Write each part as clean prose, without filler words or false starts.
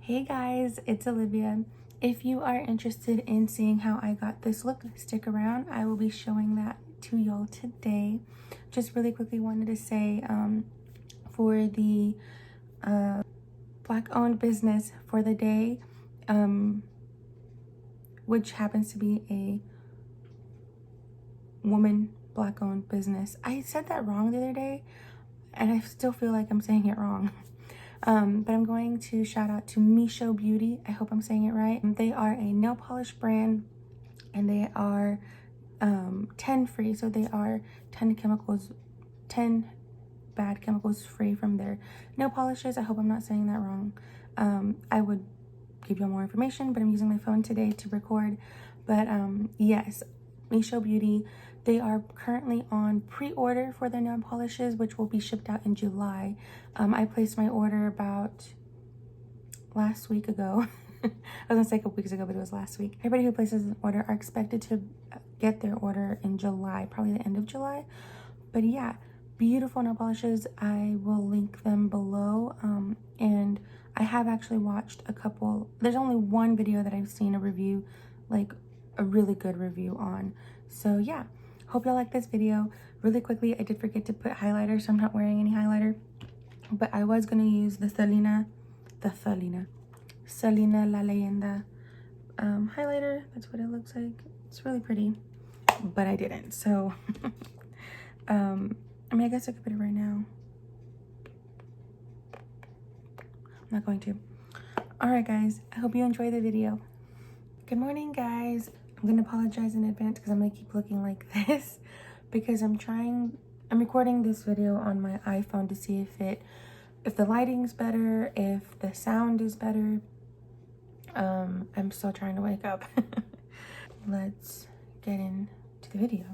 Hey guys, it's Olivia. If you are interested in seeing how I got this look, stick around. I will be showing that to y'all today. Just really quickly wanted to say for the Black-owned business for the day, which happens to be a woman Black-owned business. I said that wrong the other day, and I still feel like I'm saying it wrong. But I'm going to shout out to Misho Beauty. I hope I'm saying it right. They are a nail polish brand, and they are 10 free. So they are 10 bad chemicals free from their nail polishes. I hope I'm not saying that wrong. I would give you more information, but I'm using my phone today to record. But yes, Misho Beauty, they are currently on pre-order for their nail polishes, which will be shipped out in July. I placed my order about last week ago. I was gonna say a couple weeks ago, but it was last week. Everybody who places an order are expected to get their order in July, probably the end of July. But yeah, beautiful nail polishes. I will link them below. And I have actually watched a couple. There's only one video that I've seen a review, like a really good review on. So yeah, hope y'all like this video. Really quickly, I did forget to put highlighter, so I'm not wearing any highlighter, but I was gonna use the Selena La Leyenda highlighter. That's what it looks like. It's really pretty, but I didn't. So I mean, I guess I could put it right now. I'm not going to. All right, guys, I hope you enjoy the video. Good morning, guys. I'm gonna apologize in advance because I'm gonna keep looking like this because I'm recording this video on my iPhone to see if the lighting's better, if the sound is better. I'm still trying to wake up. Let's get into the video.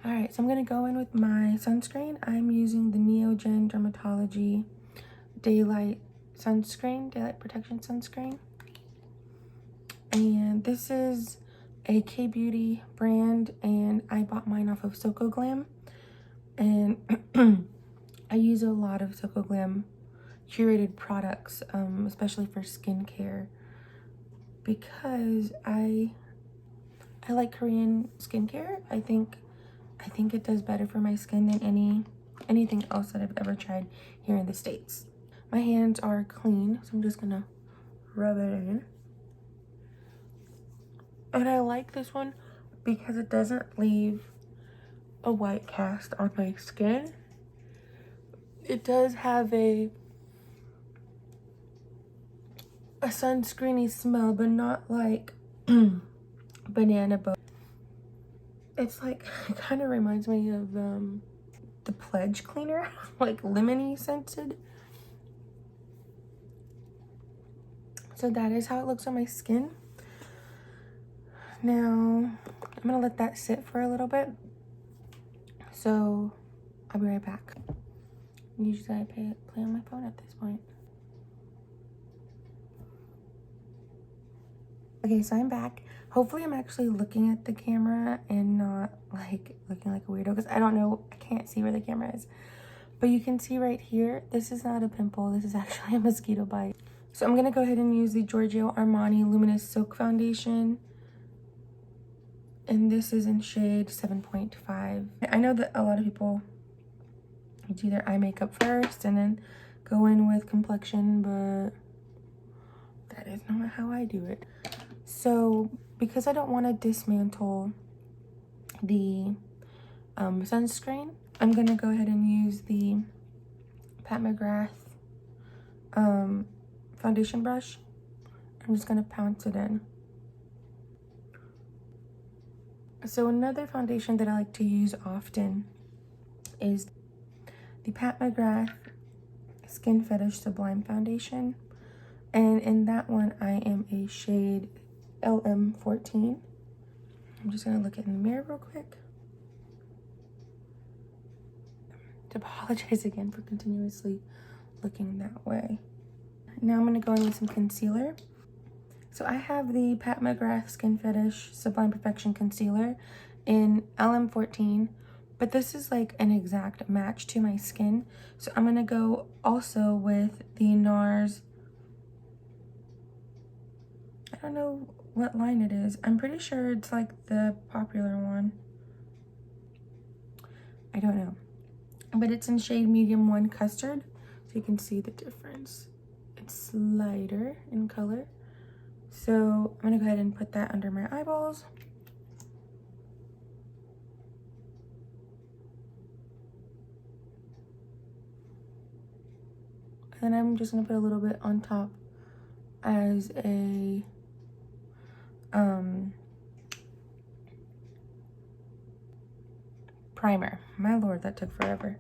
All right, so I'm gonna go in with my sunscreen. I'm using the Neogen Dermatology Daylight Protection Sunscreen. And this is a K-Beauty brand, and I bought mine off of SocoGlam. And I use a lot of SocoGlam curated products, especially for skincare, because I like Korean skincare. I think it does better for my skin than anything else that I've ever tried here in the States. My hands are clean, so I'm just gonna rub it in. And I like this one because it doesn't leave a white cast on my skin. It does have a sunscreeny smell, but not like banana boat. It's like, it kind of reminds me of the Pledge cleaner, like lemony scented. So that is how it looks on my skin. Now, I'm gonna let that sit for a little bit. So, I'll be right back. Usually I play on my phone at this point. Okay, so I'm back. Hopefully I'm actually looking at the camera and not like looking like a weirdo, because I don't know, I can't see where the camera is. But you can see right here, this is not a pimple, this is actually a mosquito bite. So I'm gonna go ahead and use the Giorgio Armani Luminous Silk Foundation. And this is in shade 7.5. I know that a lot of people do their eye makeup first and then go in with complexion, but that is not how I do it. So because I don't want to dismantle the sunscreen, I'm going to go ahead and use the Pat McGrath foundation brush. I'm just going to pounce it in. So another foundation that I like to use often is the Pat McGrath Skin Fetish Sublime Foundation. And in that one, I am a shade LM14. I'm just gonna look in the mirror real quick. To apologize again for continuously looking that way. Now I'm gonna go in with some concealer. So I have the Pat McGrath Skin Fetish Sublime Perfection Concealer, in LM14, but this is like an exact match to my skin. So I'm gonna go also with the NARS. I don't know what line it is. I'm pretty sure it's like the popular one. I don't know. But it's in shade medium 1 custard. So you can see the difference. It's lighter in color. So I'm gonna go ahead and put that under my eyeballs. And then I'm just gonna put a little bit on top as a primer. My lord, that took forever.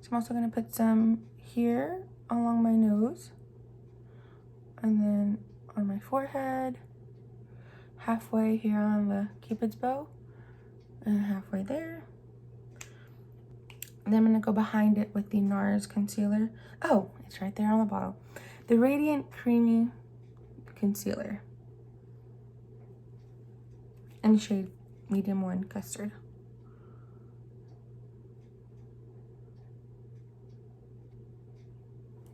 So I'm also gonna put some here along my nose, and then on my forehead, halfway here on the Cupid's bow, and halfway there. And then I'm gonna go behind it with the NARS concealer. Oh, it's right there on the bottle. The Radiant Creamy Concealer in shade medium 1 custard.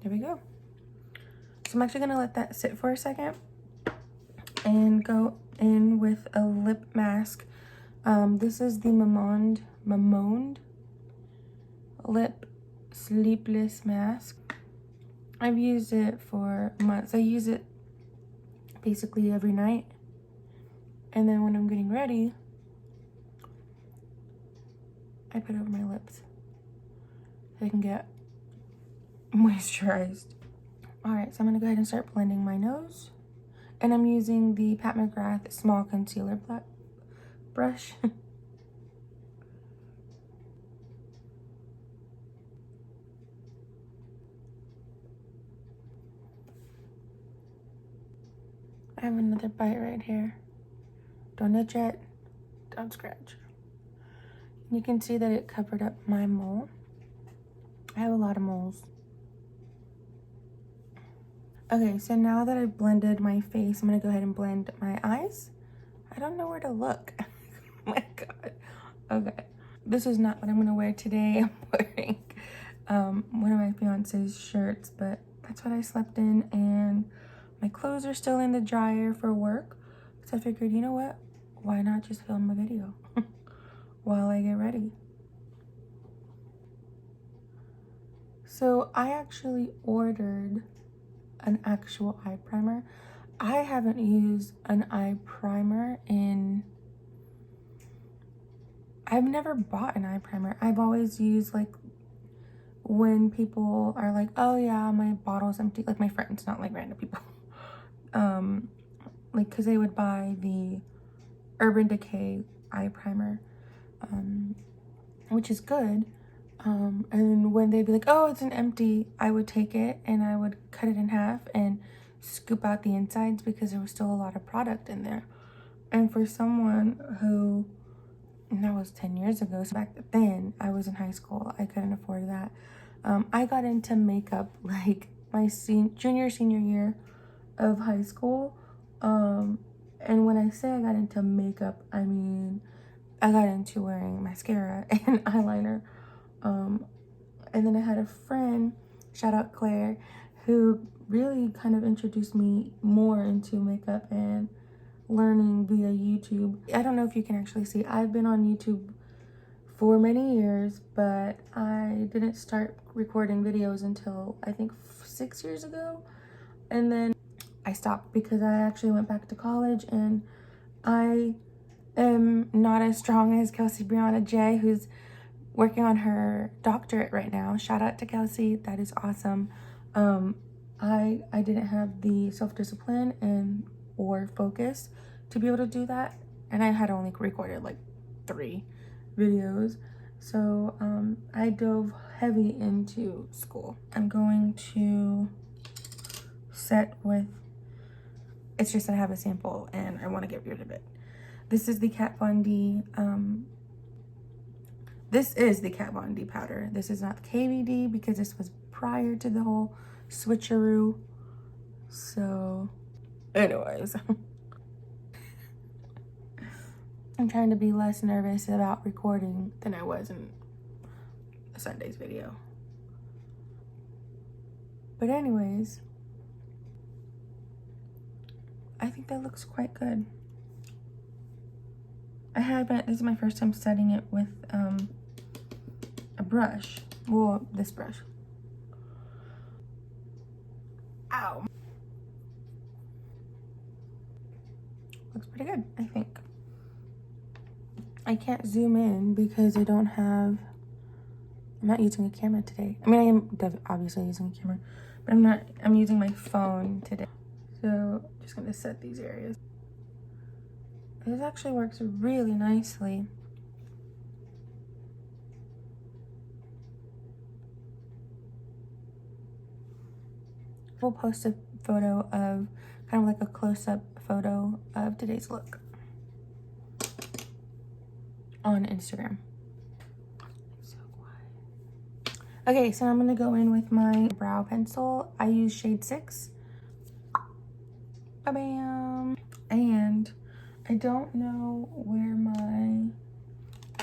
There we go. So I'm actually gonna let that sit for a second and go in with a lip mask. This is the Mamonde Lip Sleepless Mask. I've used it for months. I use it basically every night. And then when I'm getting ready, I put it over my lips so I can get moisturized. All right, so I'm gonna go ahead and start blending my nose. And I'm using the Pat McGrath Small Concealer brush. I have another bite right here. Don't itch it, don't scratch. You can see that it covered up my mole. I have a lot of moles. Okay, so now that I've blended my face, I'm gonna go ahead and blend my eyes. I don't know where to look. Oh my God. Okay, this is not what I'm gonna wear today. I'm wearing one of my fiance's shirts, but that's what I slept in, and my clothes are still in the dryer for work. So I figured, you know what? Why not just film a video while I get ready? So I actually ordered an actual eye primer. I haven't used an eye primer I've never bought an eye primer. I've always used, like, when people are like, oh yeah, my bottle's empty, like my friends, not like random people. Like, because they would buy the Urban Decay eye primer, which is good. And when they'd be like, oh, it's an empty, I would take it and I would cut it in half and scoop out the insides because there was still a lot of product in there. And for someone who, and that was 10 years ago, so back then I was in high school, I couldn't afford that. I got into makeup like my senior year of high school. And when I say I got into makeup, I mean I got into wearing mascara and eyeliner. And then I had a friend, shout out Claire, who really kind of introduced me more into makeup and learning via YouTube. I don't know if you can actually see, I've been on YouTube for many years, but I didn't start recording videos until I think 6 years ago. And then I stopped because I actually went back to college, and I am not as strong as Kelsee Briana Jae, who's working on her doctorate right now. Shout out to Kelsee, that is awesome. I didn't have the self-discipline and or focus to be able to do that, and I had only recorded like 3 videos. So I dove heavy into school. I'm going to set with, it's just that I have a sample and I want to get rid of it. This is the Kat Von D, this is the Kat Von D powder. This is not KVD because this was prior to the whole switcheroo. So anyways, I'm trying to be less nervous about recording than I was in Sunday's video. But anyways, I think that looks quite good. This is my first time setting it with a brush. Well, this brush. Ow. Looks pretty good, I think. I can't zoom in because I'm not using a camera today. I mean, I am obviously using a camera, but I'm using my phone today. So, just gonna set these areas. This actually works really nicely. We'll post a photo of, kind of like a close-up photo of today's look on Instagram. So quiet. Okay, so I'm gonna go in with my brow pencil. I use shade 6. Ba-bam. And I don't know where I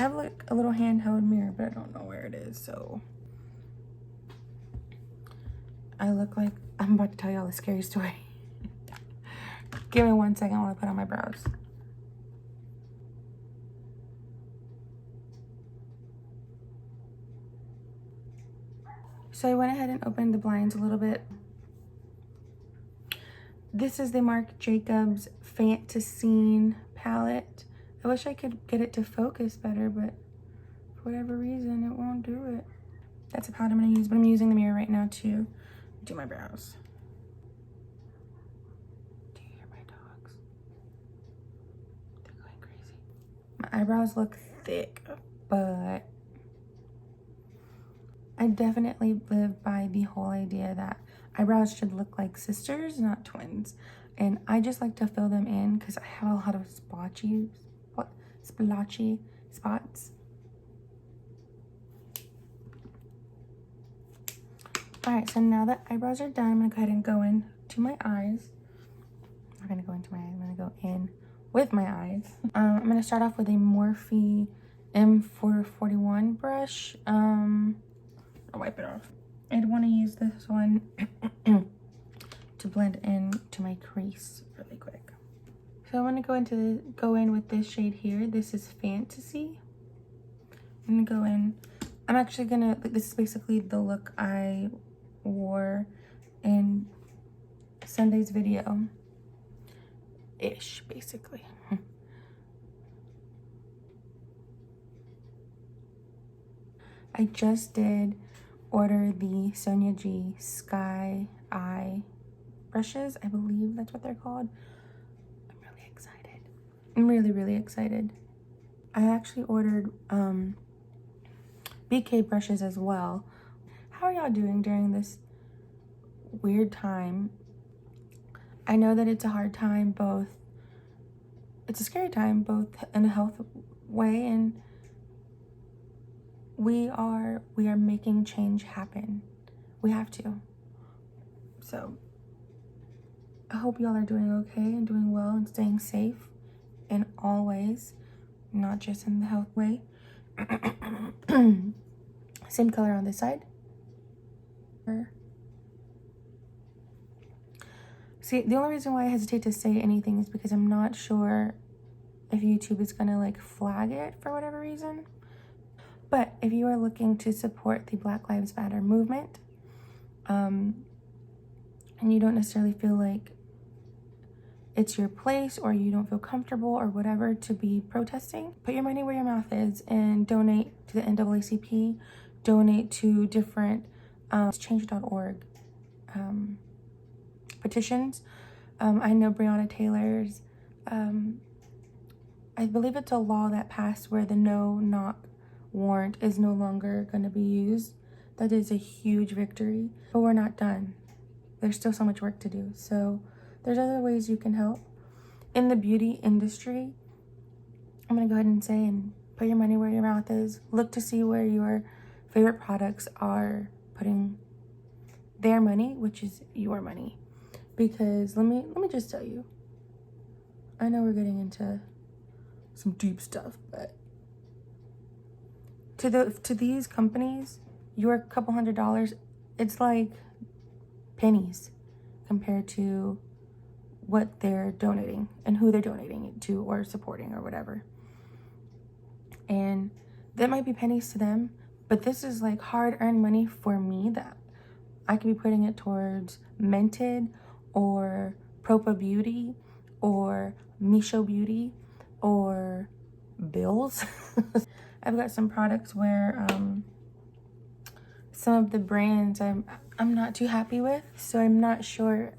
have like a little handheld mirror, but I don't know where it is, so I look like I'm about to tell y'all a scary story. Give me 1 second while I put on my brows. So I went ahead and opened the blinds a little bit. This is the Marc Jacobs Fantascene palette. I wish I could get it to focus better, but for whatever reason, it won't do it. That's a palette I'm gonna use, but I'm using the mirror right now to do my brows. Do you hear my dogs? They're going crazy. My eyebrows look thick, but I definitely live by the whole idea that eyebrows should look like sisters, not twins. And I just like to fill them in because I have a lot of splotchy spots. All right, so now that eyebrows are done, I'm gonna go ahead and go in to my eyes. I'm not gonna go into my eyes, I'm gonna go in with my eyes. I'm gonna start off with a Morphe M441 brush. I'll wipe it off. I'd want to use this one to blend in to my crease really quick. So I'm going to go in with this shade here. This is Fantasy. I'm gonna go in. I'm actually gonna, this is basically the look I wore in Sunday's video. Ish, basically. I just did order the Sonia G Sky Eye brushes. I believe that's what they're called. I'm really excited. I'm really, really excited. I actually ordered BK brushes as well. How are y'all doing during this weird time? I know that it's a hard time, it's a scary time, both in a health way, and we are making change happen. We have to. So I hope y'all are doing okay and doing well and staying safe in all ways, not just in the health way. Same color on this side. See, the only reason why I hesitate to say anything is because I'm not sure if YouTube is gonna like flag it for whatever reason. But if you are looking to support the Black Lives Matter movement, and you don't necessarily feel like it's your place, or you don't feel comfortable or whatever to be protesting, put your money where your mouth is and donate to the NAACP, donate to different change.org petitions. I know Breonna Taylor's, I believe it's a law that passed where the no-knock warrant is no longer going to be used. That is a huge victory, but we're not done. There's still so much work to do. So there's other ways you can help. In the beauty industry, I'm going to go ahead and say, and put your money where your mouth is. Look to see where your favorite products are putting their money, which is your money. Because let me just tell you, I know we're getting into some deep stuff, but to these companies, your couple $100, it's like pennies compared to what they're donating and who they're donating it to or supporting or whatever. And that might be pennies to them, but this is like hard-earned money for me that I could be putting it towards Mented or Propa Beauty or Misho Beauty or bills. I've got some products where some of the brands I'm not too happy with, so I'm not sure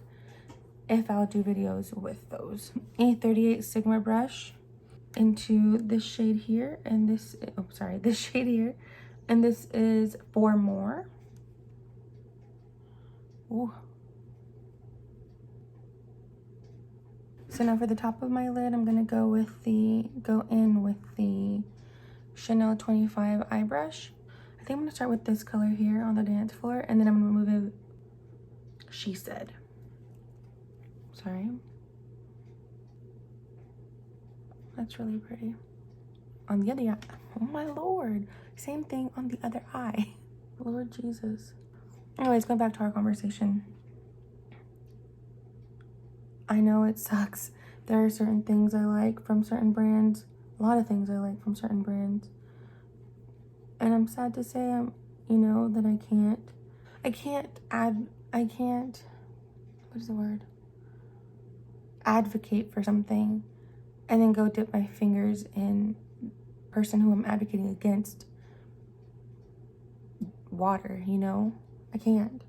if I'll do videos with those. A38 Sigma brush into this shade here, and this, oh sorry, this shade here, and this is For More. Ooh. So now for the top of my lid, I'm gonna go in with the Chanel 25 eye brush. I think I'm gonna start with this color here on the dance floor, and then I'm gonna move it, She Said. Sorry. That's really pretty. On the other eye, oh my Lord. Same thing on the other eye. Lord Jesus. Anyways, going back to our conversation. I know it sucks. There are certain things I like from certain brands. A lot of things I like from certain brands. And I'm sad to say, you know, that I can't, what is the word? Advocate for something and then go dip my fingers in the person who I'm advocating against water, you know? I can't.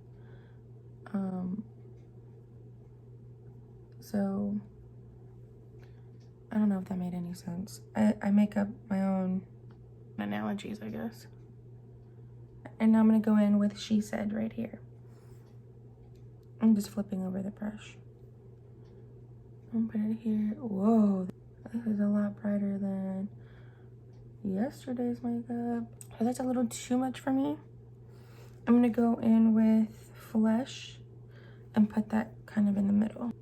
So I don't know if that made any sense. I make up my own analogies, I guess. And now I'm gonna go in with She Said right here. I'm just flipping over the brush. I'm gonna put it here. Whoa, this is a lot brighter than yesterday's makeup. So that's a little too much for me. I'm gonna go in with Flesh and put that kind of in the middle.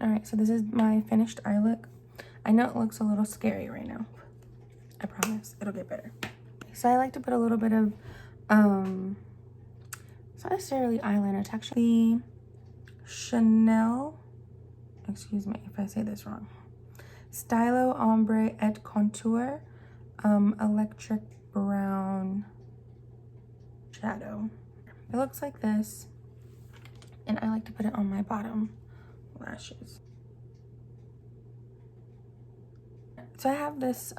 All right, so this is my finished eye look. I know it looks a little scary right now. I promise it'll get better. So I like to put a little bit of, it's not necessarily eyeliner, it's actually Chanel, excuse me if I say this wrong, Stylo Ombre et Contour Electric Brown Shadow. It looks like this, and I like to put it on my bottom lashes. So I have this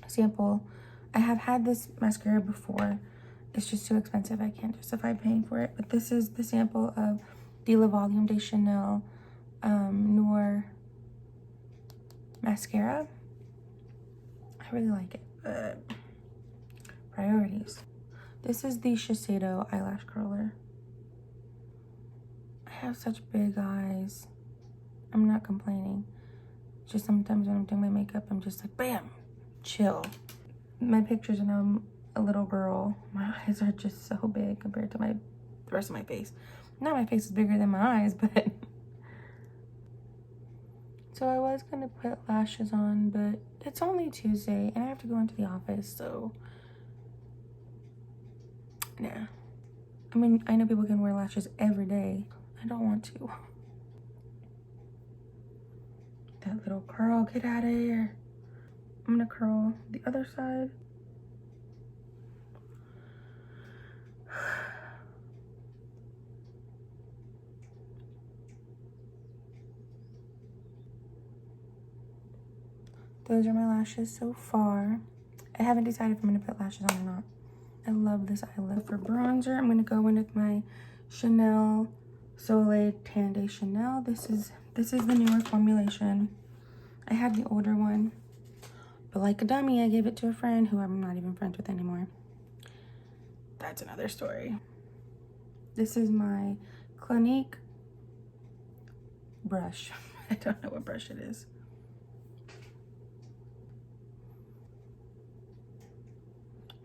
sample. I have had this mascara before. It's just too expensive. I can't justify paying for it. But this is the sample of the Le Volume de Chanel Noir mascara. I really like it. Priorities. This is the Shiseido eyelash curler. I have such big eyes. I'm not complaining. Just sometimes when I'm doing my makeup, I'm just like, bam, chill. My pictures are now a little girl. My eyes are just so big compared to the rest of my face. Now my face is bigger than my eyes, but. So I was gonna put lashes on, but it's only Tuesday and I have to go into the office, so. Nah. I mean, I know people can wear lashes every day. I don't want to. That little curl, get out of here. I'm gonna curl the other side. Those are my lashes so far. I haven't decided if I'm gonna put lashes on or not. I love this eye look. For bronzer, I'm gonna go in with my Chanel Soleil Tan de Chanel. This is the newer formulation. I had the older one, but like a dummy, I gave it to a friend who I'm not even friends with anymore. That's another story. This is my Clinique brush. I don't know what brush it is.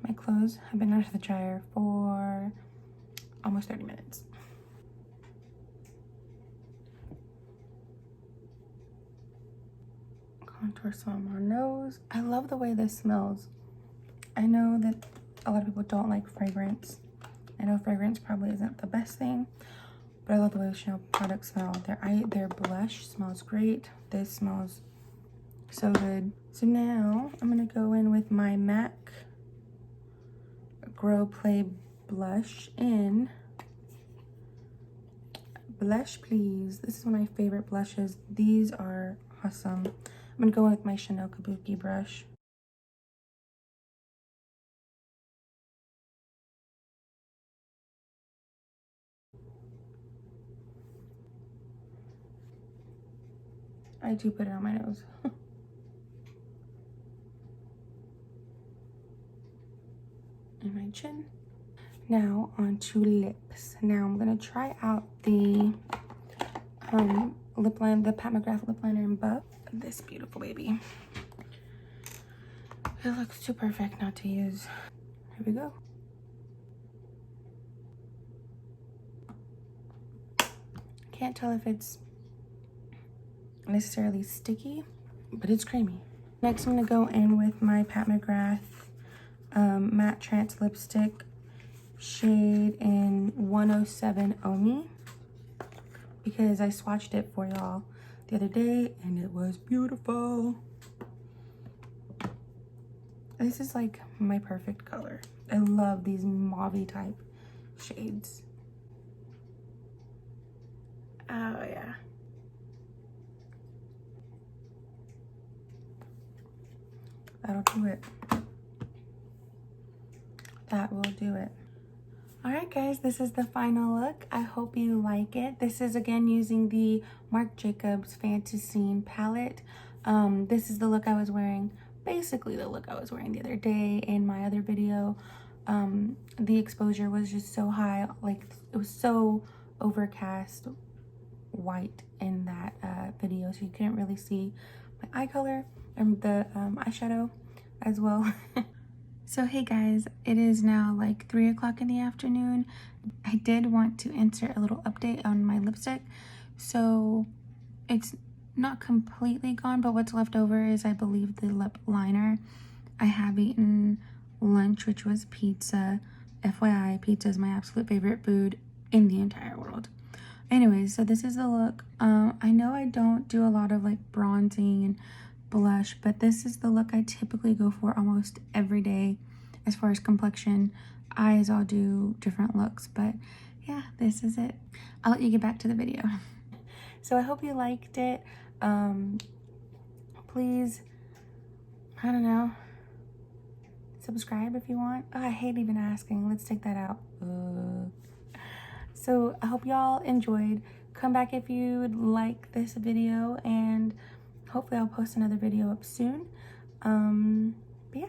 My clothes have been out of the dryer for almost 30 minutes. Contour some on my nose. I love the way this smells. I know that a lot of people don't like fragrance. I know fragrance probably isn't the best thing, but I love the way Chanel products smell. Their blush smells great. This smells so good. So now I'm gonna go in with my MAC Grow Play blush in Blush Please. This is one of my favorite blushes. These are awesome. I'm gonna go in with my Chanel Kabuki brush. I do put it on my nose. And my chin. Now onto lips. Now I'm gonna try out the lip line, the Pat McGrath lip liner in Buff. This beautiful baby. It looks too perfect not to use. Here we go. Can't tell if it's necessarily sticky, but it's creamy. Next, I'm gonna go in with my Pat McGrath matte trance lipstick, shade in 107 Omi, because I swatched it for y'all the other day and it was beautiful. This is like my perfect color. I love these mauve type shades. Oh yeah. That'll do it. That will do it. All right, guys, this is the final look. I hope you like it. This is, again, using the Marc Jacobs Fantascene palette. This is the look I was wearing, basically the look I was wearing the other day in my other video. The exposure was just so high, like it was so overcast white in that video, so you couldn't really see my eye color and the eyeshadow as well. So hey guys, it is now like 3 o'clock in the afternoon. I did want to insert a little update on my lipstick. So it's not completely gone, but what's left over is, I believe, the lip liner. I have eaten lunch, which was pizza. FYI, pizza is my absolute favorite food in the entire world. Anyways, so this is the look. I know I don't do a lot of like bronzing and blush, but this is the look I typically go for almost every day. As far as complexion, eyes, I'll do different looks, but yeah, this is it. I'll let you get back to the video. So I hope you liked it. Please, I don't know, subscribe if you want. Oh, I hate even asking. Let's take that out. So I hope y'all enjoyed. Come back if you'd like this video, and hopefully I'll post another video up soon. But yeah.